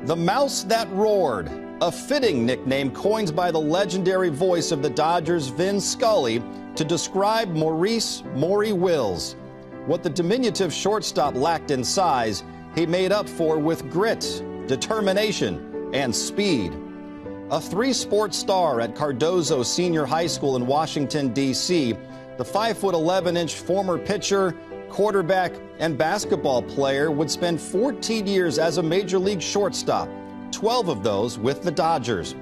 The Mouse That Roared, a fitting nickname coined by the legendary voice of the Dodgers' Vin Scully to describe Maury Wills. What the diminutive shortstop lacked in size, he made up for with grit, determination, and speed. A three-sport star at Cardozo Senior High School in Washington, D.C., the 5'11" former pitcher, quarterback, and basketball player would spend 14 years as a major league shortstop, 12 of those with the Dodgers.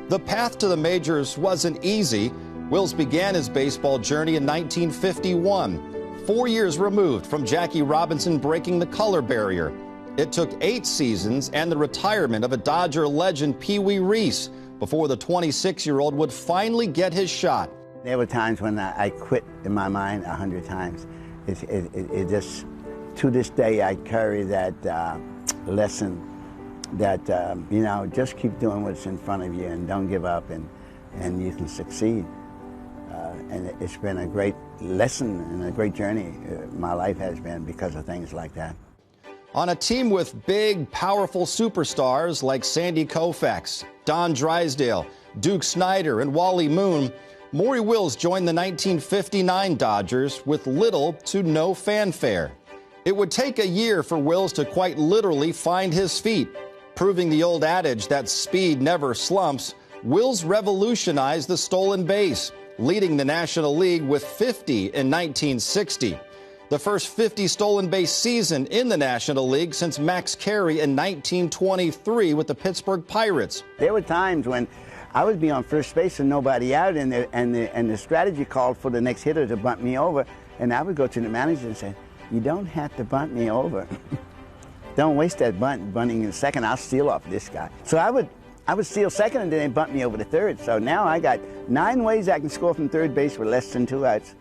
The path to the majors wasn't easy. Wills began his baseball journey in 1951, 4 years removed from Jackie Robinson breaking the color barrier. It took 8 seasons and the retirement of a Dodger legend, Pee Wee Reese, before the 26-year-old would finally get his shot. There were times when I quit in my mind 100 times. It just, to this day, I carry that lesson that, just keep doing what's in front of you and don't give up, and you can succeed. And it's been a great lesson and a great journey my life has been because of things like that. On a team with big, powerful superstars like Sandy Koufax, Don Drysdale, Duke Snider, and Wally Moon, Maury Wills joined the 1959 Dodgers with little to no fanfare. It would take a year for Wills to quite literally find his feet. Proving the old adage that speed never slumps, Wills revolutionized the stolen base, leading the National League with 50 in 1960. The first 50 stolen base season in the National League since Max Carey in 1923 with the Pittsburgh Pirates. There were times when I would be on first base and nobody out, and the strategy called for the next hitter to bunt me over, and I would go to the manager and say, "You don't have to bunt me over. Don't waste that bunting in second. I'll steal off this guy." So I would steal second, and then they bunt me over to third. So now I got 9 ways I can score from third base with less than 2 outs.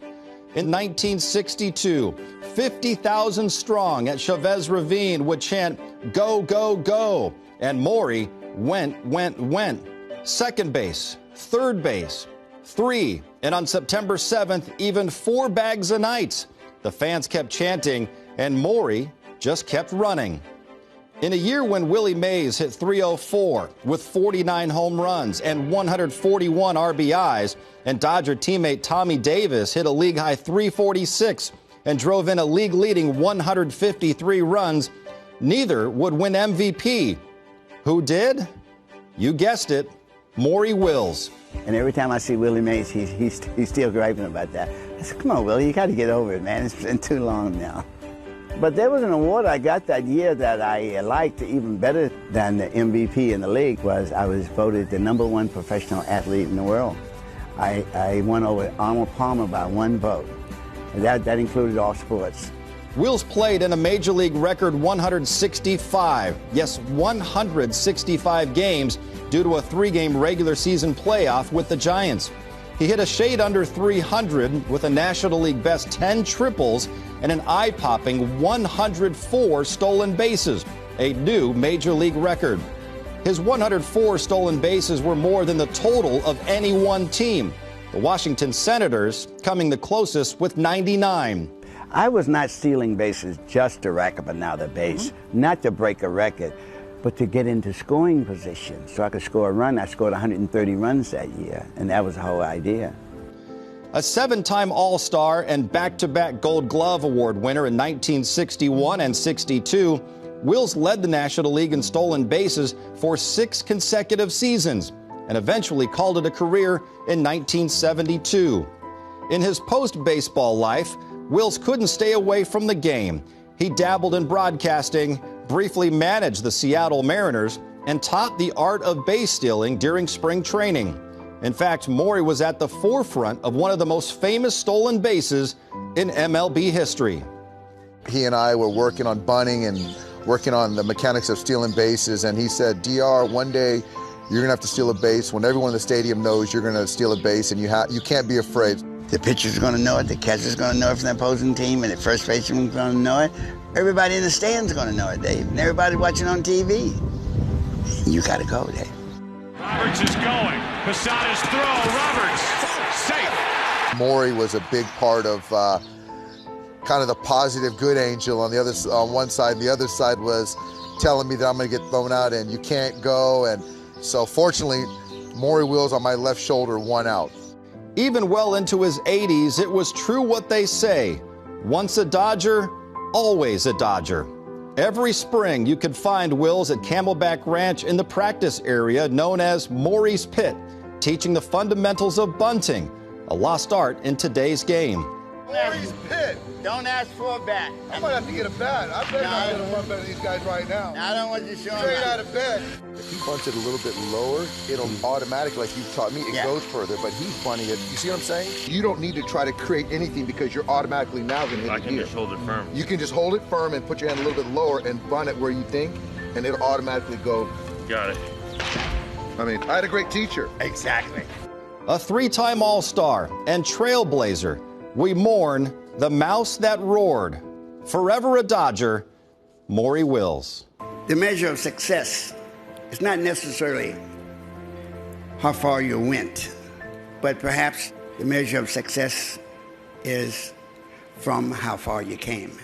In 1962, 50,000 strong at Chavez Ravine would chant, "Go, go, go," and Maury went. Second base, third base, 3, and on September 7th, even 4 bags a night. The fans kept chanting, and Maury just kept running. In a year when Willie Mays hit .304 with 49 home runs and 141 RBIs, and Dodger teammate Tommy Davis hit a league-high .346 and drove in a league-leading 153 runs, neither would win MVP. Who did? You guessed it, Maury Wills. And every time I see Willie Mays, he's still griping about that. I said, "Come on, Willie, you got to get over it, man. It's been too long now." But there was an award I got that year that I liked even better than the MVP in the league. I was voted the #1 professional athlete in the world. I won over Arnold Palmer by 1 vote. And that included all sports. Wills played in a Major League record 165, yes, 165 games due to a 3-game regular season playoff with the Giants. He hit a shade under .300 with a National League best 10 triples and an eye-popping 104 stolen bases, a new Major League record. His 104 stolen bases were more than the total of any one team, the Washington Senators coming the closest with 99. I was not stealing bases just to rack up another base, not to break a record, but to get into scoring position so I could score a run. I scored 130 runs that year, and that was the whole idea. A 7-time All-Star and back-to-back Gold Glove Award winner in 1961 and 62, Wills led the National League in stolen bases for 6 consecutive seasons and eventually called it a career in 1972. In his post-baseball life, Wills couldn't stay away from the game. He dabbled in broadcasting, briefly managed the Seattle Mariners, and taught the art of base stealing during spring training. In fact, Maury was at the forefront of one of the most famous stolen bases in MLB history. He and I were working on bunting and working on the mechanics of stealing bases, and he said, "DR, one day you're going to have to steal a base. When everyone in the stadium knows you're going to steal a base, and you can't be afraid." The pitcher's going to know it, the catcher's going to know it from the opposing team, and the first baseman's going to know it. Everybody in the stand's going to know it, Dave, and everybody watching on TV. You got to go, Dave. Roberts is going. Posada's throw. Roberts safe. Maury was a big part of kind of the positive good angel on one side. The other side was telling me that I'm going to get thrown out and you can't go. And so fortunately, Maury Wills on my left shoulder won out. Even well into his 80s, it was true what they say. Once a Dodger, always a Dodger. Every spring, you could find Wills at Camelback Ranch in the practice area known as Maury's Pit, teaching the fundamentals of bunting, a lost art in today's game. Maury's Pit. Don't ask for a bat. I might have to get a bat. I bet I'm going to run better than these guys right now. I don't want you to show him. Straight out of bed. If he bunts it a little bit lower, it'll automatically, like you taught me, it goes further, but he's bunting it. You see what I'm saying? You don't need to try to create anything because you're automatically now going to hit I it can here. just hold it firm. You can just hold it firm and put your hand a little bit lower and bunt it where you think, and it'll automatically go. Got it. I mean, I had a great teacher. Exactly. A three-time All-Star and trailblazer, we mourn the mouse that roared. Forever a Dodger, Maury Wills. The measure of success is not necessarily how far you went, but perhaps the measure of success is from how far you came.